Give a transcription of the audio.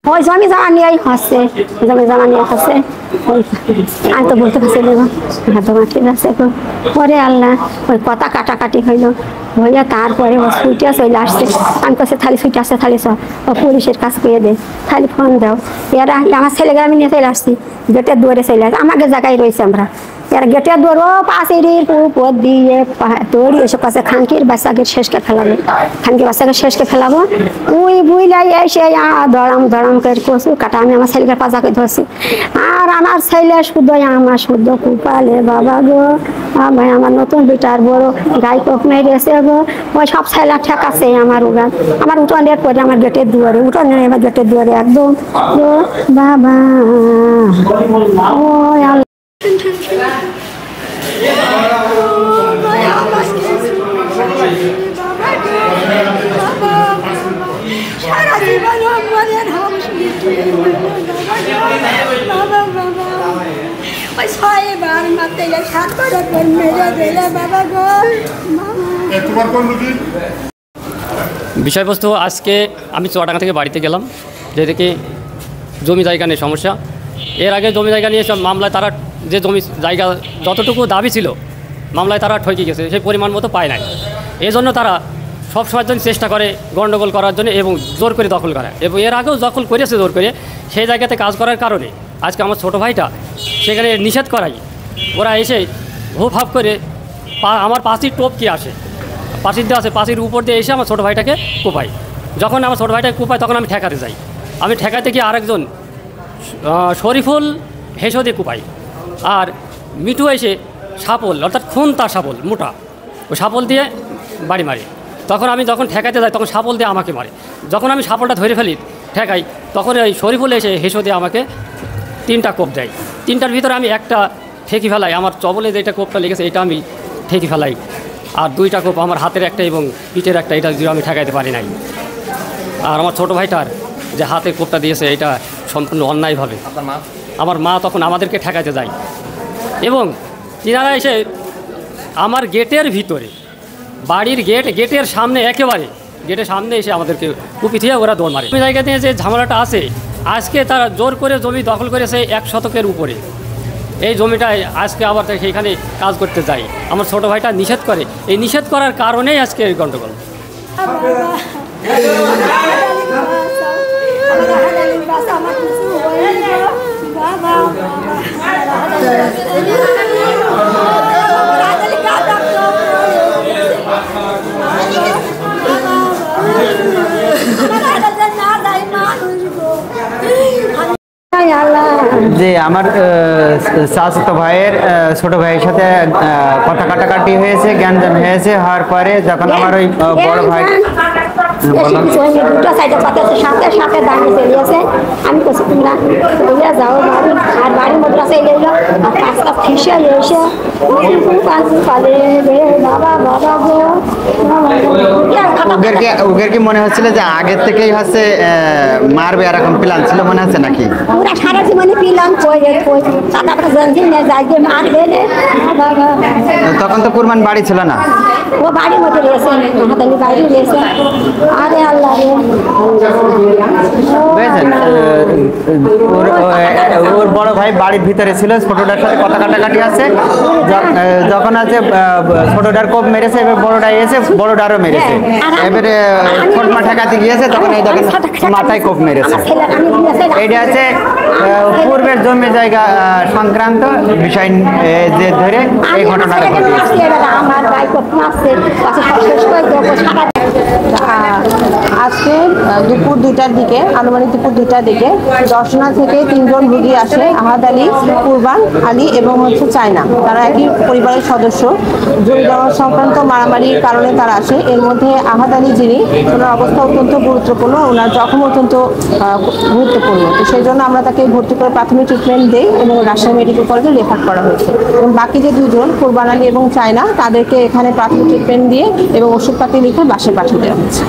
ওই জমি জমা নিয়ে হচ্ছে, জমি জমা নিয়ে হচ্ছে। আমি তো বলতে পারছি দেখো হ্যাঁ তোমার ঠিক আছে। পরে আল্লাহ ওই কথা কাটাকাটি হইলো, হইয়া তারপরে ও ছুটে চলে আসছে। আমি কাছে থালি ছুটে আসছে, থালি সব ও পুলিশের কাছে পেয়ে দে, থালি ফোন দাও। এরা আমার ছেলেকে আমি নিয়ে চলে আসছি, গেটের দুয়ারে চলে আসছে। আমাকে জায়গায় রয়েছে আমরা, এর গেটের দুয়ার ও পাশের উপর দিয়ে তোর এসব কাছে খানকির বাচ্চাকে শেষকে ফেলাবো, খানকির বাচ্চাকে শেষকে ফেলাবো। ওই বুইলাই এসে দড়াম দড়াম করে কচু কাটা আমি আমার ছেলেকে পাজাকে ধরছি। আর আমার ছেলে শুদ্ধ, আমার শুদ্ধ কুপালে বাবা গো, ভাই আমার নতুন বিটার বড় গাই কোপ মেরেছে গো। ওই সব ছেলে ঠেকাছে আমার উগান, আমার উঠানের পরে আমার গেটের দুয়ারে, উঠানের আমার গেটের দুয়ারে একদম গো বাবা। ওই আল্লাহ সারা জীবন আমাদের ওই 6 বার মারতে 7 বার মেরে দিলে বাবা গো। বিষয়বস্তু আজকে আমি চুয়াডাঙ্গা থেকে বাড়িতে গেলাম, যেদিকে জমি জায়গা নিয়ে সমস্যা। এর আগে জমি জায়গা নিয়ে মামলায় তারা যে জমি জায়গা যতটুকু দাবি ছিল মামলায় তারা ঠকে গেছে, সেই পরিমাণ মতো পায় নাই। এই জন্য তারা সবসময়ের জন্য চেষ্টা করে গণ্ডগোল করার জন্য এবং জোর করে দখল করা। এবং এর আগেও দখল করেছে জোর করে, সেই জায়গাতে কাজ করার কারণে আজকে আমার ছোটো ভাইটা সেখানে নিষেধ করাই ওরা এসে ভাব করে আমার পাঁচির টোপ কি আসে, পাঁচির দিয়ে আসে, পাঁচির উপর দিয়ে এসে আমার ছোটো ভাইটাকে কোপাই। যখন আমার ছোটো ভাইটাকে কোপাই তখন আমি ঠেকাতে যাই। আমি ঠেকাতে গিয়ে আরেকজন শরীফুল হেসো দিয়ে কোপাই, আর মিঠু এসে সাপল অর্থাৎ খুন্তা সাপল মোটা, ওই সাপল দিয়ে বাড়ি মারে। তখন আমি যখন ঠেকাতে যাই তখন সাপল দিয়ে আমাকে মারে। যখন আমি সাপলটা ধরে ফেলি ঠেকাই, তখন ওই শরীফুল এসে হেসো দিয়ে আমাকে 3টা কোপ দেয়। 3টার ভিতরে আমি একটা ঠেকি ফেলাই, আমার চবলে যেটা কোপটা লেগেছে এটা আমি ঠেকি ফেলাই, আর 2টা কোপ আমার হাতের একটা এবং পিঠের একটা, এটা যদি আমি ঠেকাইতে পারি নাই। আর আমার ছোটো ভাইটার যে হাতে কোপটা দিয়েছে এটা সম্পূর্ণ অন্যায়ভাবে। আমার মা তখন আমাদেরকে ঠেকাইতে যায় এবং তিনারা এসে আমার গেটের ভিতরে, বাড়ির গেটের সামনে, একেবারে গেটের সামনে এসে আমাদেরকে কুপি দিয়ে ওরা দৌড় মারে। জমি জায়গাতে যে ঝামেলাটা আছে, আজকে তারা জোর করে জমি দখল করেছে 1 শতকের উপরে। এই জমিটায় আজকে আবার সেইখানে কাজ করতে যাই, আমার ছোটো ভাইটা নিষেধ করে। এই নিষেধ করার কারণেই আজকে এই গণ্ডগোল। যে আমার চাচাতো ভাইয়ের ছোট ভাইয়ের সাথে কথা কাটাকাটি হয়েছে, জ্ঞানজাম হয়েছে। হওয়ার পরে যখন আমার ওই বড় ভাই দুটো সাইডে পাতাছে সাথে সাথে দাঁড়িয়ে চলে আসে, আমি বলছি তোমরা চলে যাও বাড়ি, আর বাড়ির মধ্যে চলে এলো আর কাজটা ফিসে এসে পালে বাবা বাবা গো। ওদের কি মনে হচ্ছিল যে আগের থেকেই হচ্ছে মারবে এরকম প্ল্যান ছিল মনে হচ্ছে নাকি? ওরা সারা জীবনে প্ল্যান করে মারবে। তখন তো কুরবান বাড়ি ছিল না, ও বাড়ির মধ্যে রয়েছে, হাতালি বাড়ি রয়েছে। আরে আল্লাহ বুঝেছেন, ওর বড় ভাই বাড়ির ভিতরে ছিল, ছোটটার সাথে কথা কাটাকাটি আছে। যখন আছে ছোটটার কোপ মেরেছে, এবার বড়টা এসে বড়টারও মেরেছে। এবারে ছোটমা ঠেকাতে গিয়েছে, তখন এই দেখেন মাথায় কোপ মেরেছে। এটা আছে পূর্বের জমি জায়গা সংক্রান্ত বিষয় যে ধরে এই ঘটনাটা ঘটেছে। আজকে দুপুর 2টার দিকে, আনুমানিক দুপুর 2টার দিকে দর্শনা থেকে 3 জন রোগী আসে, আহাদ আলী, কুরবান আলী এবং হচ্ছে চায়না। তারা একই পরিবারের সদস্য। জমি জমা সংক্রান্ত মারামারির কারণে তারা আসে। এর মধ্যে আহাদ আলী যিনি, ওনার অবস্থা অত্যন্ত গুরুত্বপূর্ণ, ওনার জখম অত্যন্ত গুরুত্বপূর্ণ। তো সেই জন্য আমরা তাকে ভর্তি করে প্রাথমিক ট্রিটমেন্ট দিই এবং রাজশাহী মেডিকেল কলেজে রেফার করা হয়েছে। এবং বাকি যে 2 জন কুরবান আলী এবং চায়না, তাদেরকে এখানে প্রাথমিক ট্রিটমেন্ট দিয়ে এবং ওষুধপাতি লিখে বাসায় পাঠিয়ে দেওয়া হয়েছে।